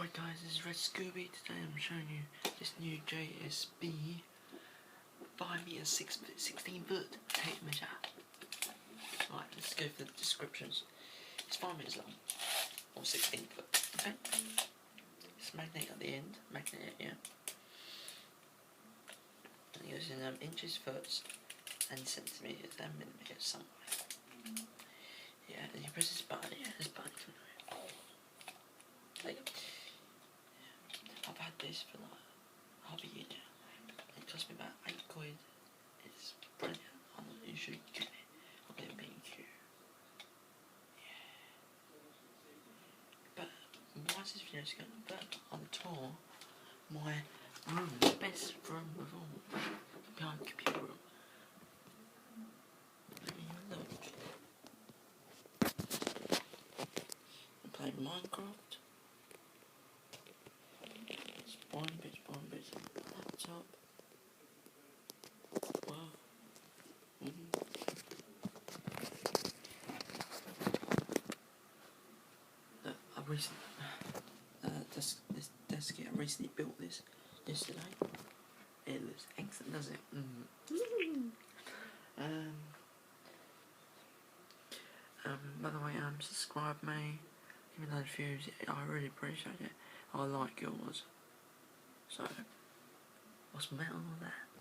Alright guys, this is Red Scooby. Today I'm showing you this new JSB 5 meter 16 foot tape measure. Right, let's go for the descriptions. It's 5 meters long, or 16 foot, okay? It's magnet at the end, magnet, yeah. And it goes in inches, foot, and centimeters, and millimeters somewhere. Yeah, and you press this button, yeah, this button can I've had this for like half a year now. It cost me about £8. It's brilliant. I'm not usually get it. I'll get it B&Q. Yeah. But why is this video going to burn? On the tour, my room, the best room of all, behind the computer room. Let me have a look. I'm playing Minecraft. One bit, laptop. Wow. Look, I recently this desk here. I recently built this yesterday. It looks excellent, doesn't it? By the way, subscribe me, give me those views. I really appreciate it. I like yours. So, what's metal on that?